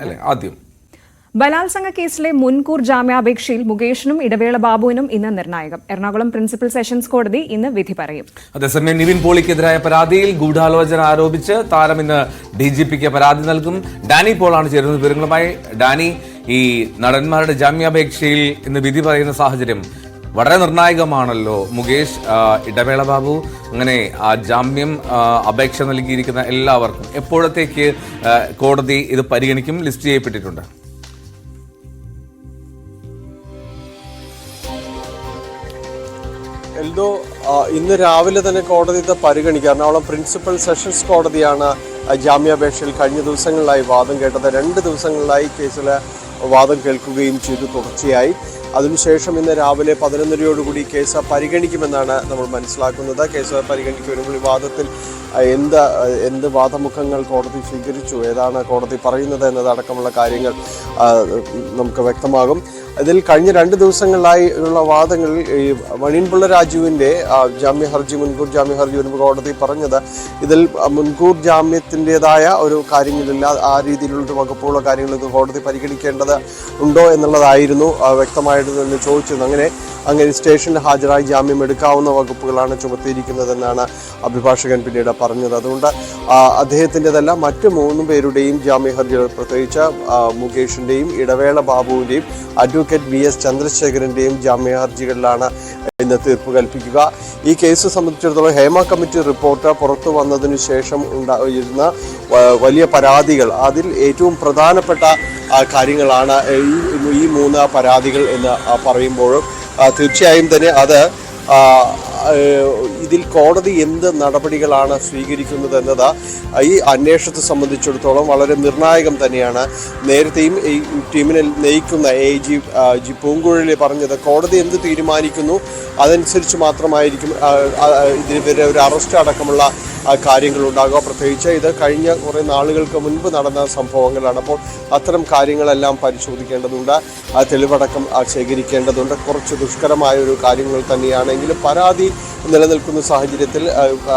അല്ലേ ആദ്യം. ബലാത്സംഗ കേസിലെ മുൻകൂർ ജാമ്യാപേക്ഷയിൽ മുകേഷിനും ഇടവേള ബാബുവിനും ഇന്ന് നിർണായകം. എറണാകുളം പ്രിൻസിപ്പൽ സെഷൻസ് കോടതി ഇന്ന് വിധി പറയും. അതേസമയം നിവിൻ പോളിക്കെതിരായ പരാതിയിൽ ഗൂഢാലോചന ആരോപിച്ച് താരം ഇന്ന് DGPക്ക് പരാതി നൽകും. ഡാനി പോളാണ് ചേരുന്നത് വിവരങ്ങളുമായി. ഡാനി, ഈ നടന്മാരുടെ ജാമ്യാപേക്ഷയിൽ ഇന്ന് വിധി പറയുന്ന സാഹചര്യം വളരെ നിർണായകമാണല്ലോ. മുകേഷ്, ഇടവേള ബാബു, അങ്ങനെ ജാമ്യം അപേക്ഷ നൽകിയിരിക്കുന്ന എല്ലാവർക്കും എപ്പോഴത്തേക്ക് കോടതി ഇത് പരിഗണിക്കും? ലിസ്റ്റ് ചെയ്യപ്പെട്ടിട്ടുണ്ട്. എൽദോ, ഇന്ന് രാവിലെ തന്നെ കോടതി ഇത് പരിഗണിക്കുക. എറണാകുളം പ്രിൻസിപ്പൽ സെഷൻസ് കോടതിയാണ് ജാമ്യാപേക്ഷയിൽ കഴിഞ്ഞ ദിവസങ്ങളിലായി വാദം കേട്ടത്. 2 ദിവസങ്ങളിലായി കേസിലെ വാദം കേൾക്കുകയും ചെയ്തു തുടർച്ചയായി. അതിനുശേഷം ഇന്ന് രാവിലെ 11:30 കേസ് പരിഗണിക്കുമെന്നാണ് നമ്മൾ മനസ്സിലാക്കുന്നത്. കേസ് പരിഗണിക്കുമ്പോൾ ഈ വാദത്തിൽ എന്ത് വാദമുഖങ്ങൾ കോടതി സ്വീകരിച്ചു, ഏതാണ് കോടതി പറയുന്നത് എന്നതടക്കമുള്ള കാര്യങ്ങൾ നമുക്ക് വ്യക്തമാകും. ഇതിൽ കഴിഞ്ഞ 2 ദിവസങ്ങളിലായി ഉള്ള വാദങ്ങളിൽ ഈ മണിയൻപിള്ള രാജുവിൻ്റെ മുൻകൂർ ജാമ്യ ഹർജി വരുമ്പോൾ കോടതി പറഞ്ഞത് ഇതിൽ മുൻകൂർ ജാമ്യത്തിൻ്റെതായ ഒരു കാര്യങ്ങളില്ല, ആ രീതിയിലുള്ളൊരു വകുപ്പുള്ള കാര്യങ്ങളൊക്കെ കോടതി പരിഗണിക്കേണ്ടത് ഉണ്ടോ എന്നുള്ളതായിരുന്നു വ്യക്തമായിട്ട് തന്നെ ചോദിച്ചത്. അങ്ങനെ സ്റ്റേഷനിൽ ഹാജരായി ജാമ്യം എടുക്കാവുന്ന വകുപ്പുകളാണ് ചുമത്തിയിരിക്കുന്നതെന്നാണ് അഭിഭാഷകൻ പിന്നീട് പറഞ്ഞത്. അതുകൊണ്ട് അദ്ദേഹത്തിൻ്റെതല്ല മറ്റ് 3 പേരുടെയും ജാമ്യ ഹർജികൾ, പ്രത്യേകിച്ച് മുകേഷിൻ്റെയും ഇടവേള ബാബുവിൻ്റെയും അഡ്വക്കേറ്റ് VS ചന്ദ്രശേഖരൻ്റെയും ജാമ്യ ഹർജികളിലാണ് ഇന്ന് തീർപ്പ് കൽപ്പിക്കുക. ഈ കേസ് സംബന്ധിച്ചിടത്തോളം ഹേമ കമ്മിറ്റി റിപ്പോർട്ട് പുറത്തു വന്നതിന് ശേഷം ഉണ്ടായിരുന്ന വലിയ പരാതികൾ, അതിൽ ഏറ്റവും പ്രധാനപ്പെട്ട കാര്യങ്ങളാണ് ഈ 3 പരാതികൾ എന്ന് പറയുമ്പോഴും തീർച്ചയായും തന്നെ അത് ഇതിൽ കോടതി എന്ത് നടപടികളാണ് സ്വീകരിക്കുന്നത് എന്നത് ഈ അന്വേഷണത്തെ സംബന്ധിച്ചിടത്തോളം വളരെ നിർണായകം തന്നെയാണ്. നേരത്തെയും ഈ ടീമിനെ നയിക്കുന്ന AG പൂങ്കുഴലി പറഞ്ഞത് കോടതി എന്ത് തീരുമാനിക്കുന്നു അതനുസരിച്ച് മാത്രമായിരിക്കും ഇതിനെതിരെ ഒരു അറസ്റ്റ് അടക്കമുള്ള കാര്യങ്ങളുണ്ടാകുക. പ്രത്യേകിച്ച് ഇത് കഴിഞ്ഞ കുറേ നാളുകൾക്ക് മുൻപ് നടന്ന സംഭവങ്ങളാണ്. അപ്പോൾ അത്തരം കാര്യങ്ങളെല്ലാം പരിശോധിക്കേണ്ടതുണ്ട്, തെളിവടക്കം ശേഖരിക്കേണ്ടതുണ്ട്. കുറച്ച് ദുഷ്കരമായ ഒരു കാര്യങ്ങൾ തന്നെയാണെങ്കിലും പരാതി നിലനിൽക്കുന്ന സാഹചര്യത്തിൽ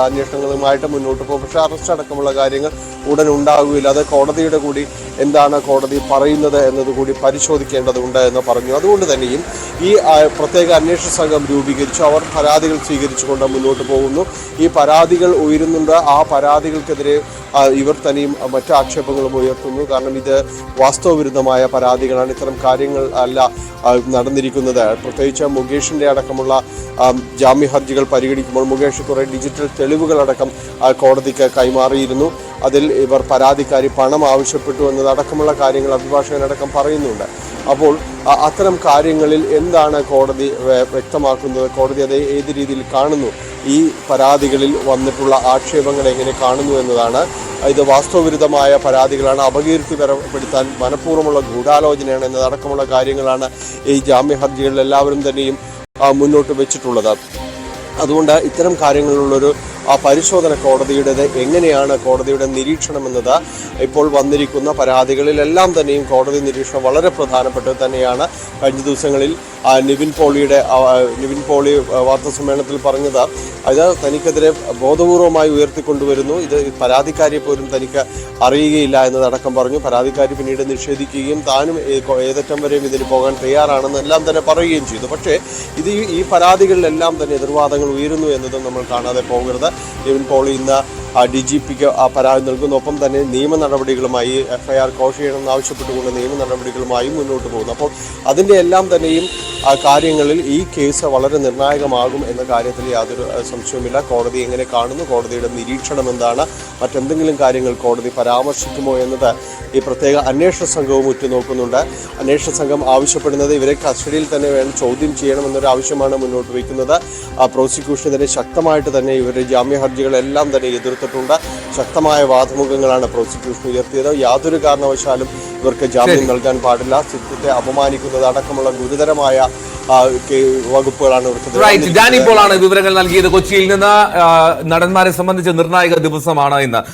അന്വേഷണങ്ങളുമായിട്ട് മുന്നോട്ട് പോകും. പക്ഷേ അറസ്റ്റ് അടക്കമുള്ള കാര്യങ്ങൾ ഉടൻ ഉണ്ടാകുകയില്ല. അത് കോടതിയുടെ കൂടി എന്താണ് കോടതി പറയുന്നത് എന്നതുകൂടി പരിശോധിക്കേണ്ടതുണ്ട് എന്ന് പറഞ്ഞു. അതുകൊണ്ട് തന്നെയും ഈ പ്രത്യേക അന്വേഷണ സംഘം രൂപീകരിച്ചു. അവർ പരാതികൾ സ്വീകരിച്ചുകൊണ്ട് മുന്നോട്ട് പോകുന്നു. ഈ പരാതികൾ ഉയരുന്നുണ്ട്. ആ പരാതികൾക്കെതിരെ ഇവർ തന്നെയും മറ്റ് ആക്ഷേപങ്ങളും ഉയർത്തുന്നു. കാരണം ഇത് വാസ്തവവിരുദ്ധമായ പരാതികളാണ്, ഇത്തരം കാര്യങ്ങൾ അല്ല നടന്നിരിക്കുന്നത്. പ്രത്യേകിച്ച് മുകേഷിൻ്റെ അടക്കമുള്ള ജാമ്യ ഹർജികൾ പരിഗണിക്കുമ്പോൾ മുകേഷ് കുറേ ഡിജിറ്റൽ തെളിവുകളടക്കം കോടതിക്ക് കൈമാറിയിരുന്നു. അതിൽ ഇവർ പരാതിക്കാരി പണം ആവശ്യപ്പെട്ടു എന്നതടക്കമുള്ള കാര്യങ്ങൾ അഭിഭാഷകനടക്കം പറയുന്നുണ്ട്. അപ്പോൾ അത്തരം കാര്യങ്ങളിൽ എന്താണ് കോടതി വ്യക്തമാക്കുന്നത്, കോടതി അത് ഏത് രീതിയിൽ കാണുന്നു, ഈ പരാതികളിൽ വന്നിട്ടുള്ള ആക്ഷേപങ്ങൾ എങ്ങനെ കാണുന്നു എന്നതാണ്. ഇത് വാസ്തവവിരുദ്ധമായ പരാതികളാണ്, അപകീർത്തിപ്പെടുത്താൻ മനഃപൂർവ്വമുള്ള ഗൂഢാലോചനയാണ് എന്നതടക്കമുള്ള കാര്യങ്ങളാണ് ഈ ജാമ്യ ഹർജികളിൽ എല്ലാവരും തന്നെയും മുന്നോട്ട് വെച്ചിട്ടുള്ളത്. അതുകൊണ്ട് ഇത്തരം കാര്യങ്ങളിലുള്ളൊരു പരിശോധന കോടതിയുടേത് എങ്ങനെയാണ്, കോടതിയുടെ നിരീക്ഷണം എന്നത് ഇപ്പോൾ വന്നിരിക്കുന്ന പരാതികളിലെല്ലാം തന്നെയും കോടതി നിരീക്ഷണം വളരെ പ്രധാനപ്പെട്ടത് തന്നെയാണ്. കഴിഞ്ഞ ദിവസങ്ങളിൽ നിവിൻ പോളി വാർത്താസമ്മേളനത്തിൽ പറഞ്ഞത് അത് തനിക്കെതിരെ ബോധപൂർവമായി ഉയർത്തിക്കൊണ്ടുവരുന്നു, ഇത് പരാതിക്കാരിയെ പോലും തനിക്ക് അറിയുകയില്ല എന്നതടക്കം പറഞ്ഞു. പരാതിക്കാരി പിന്നീട് നിഷേധിക്കുകയും താനും ഏതറ്റം വരെയും ഇതിന് പോകാൻ തയ്യാറാണെന്നെല്ലാം തന്നെ പറയുകയും ചെയ്തു. പക്ഷേ ഈ പരാതികളിലെല്ലാം തന്നെ എതിർവാദങ്ങൾ ഉയരുന്നു എന്നതും നമ്മൾ കാണാതെ പോകരുത്. നിവിൻ പോളി ഇന്ന് DGPക്ക് പരാതി നൽകുന്നു. ഒപ്പം തന്നെ നിയമ നടപടികളുമായി FIR കോഷ് ചെയ്യണമെന്ന് ആവശ്യപ്പെട്ടുകൊണ്ട് നിയമ നടപടികളുമായി മുന്നോട്ട് പോകുന്നു. അപ്പോൾ അതിൻ്റെ എല്ലാം തന്നെയും കാര്യങ്ങളിൽ ഈ കേസ് വളരെ നിർണായകമാകും എന്ന കാര്യത്തിൽ യാതൊരു സംശയവുമില്ല. കോടതി എങ്ങനെ കാണുന്നു, കോടതിയുടെ നിരീക്ഷണം എന്താണ്, മറ്റെന്തെങ്കിലും കാര്യങ്ങൾ കോടതി പരാമർശിക്കുമോ എന്നത് ഈ പ്രത്യേക അന്വേഷണ സംഘവും ഉറ്റുനോക്കുന്നുണ്ട്. അന്വേഷണ സംഘം ആവശ്യപ്പെടുന്നത് ഇവരെ കസ്റ്റഡിയിൽ തന്നെ വേണം ചോദ്യം ചെയ്യണമെന്നൊരു ആവശ്യമാണ് മുന്നോട്ട് വയ്ക്കുന്നത്. പ്രോസിക്യൂഷനെതിരെ ശക്തമായിട്ട് തന്നെ ഇവരുടെ ജാമ്യ ഹർജികളെല്ലാം തന്നെ എതിർത്തിട്ടുണ്ട്. ശക്തമായ വാദമുഖങ്ങളാണ് പ്രോസിക്യൂഷൻ ഉയർത്തിയത്. യാതൊരു കാരണവശാലും ഇവർക്ക് ജാമ്യം നൽകാൻ പാടില്ല, സിദ്ധത്തെ അപമാനിക്കുന്നത് അടക്കമുള്ള ഗുരുതരമായ വകുപ്പുകളാണ് ഡാനി പോളാണ് വിവരങ്ങൾ നൽകിയത്. കൊച്ചിയിൽ നിന്ന് നടന്മാരെ സംബന്ധിച്ച് നിർണായക ദിവസമാണ് ഇന്ന്.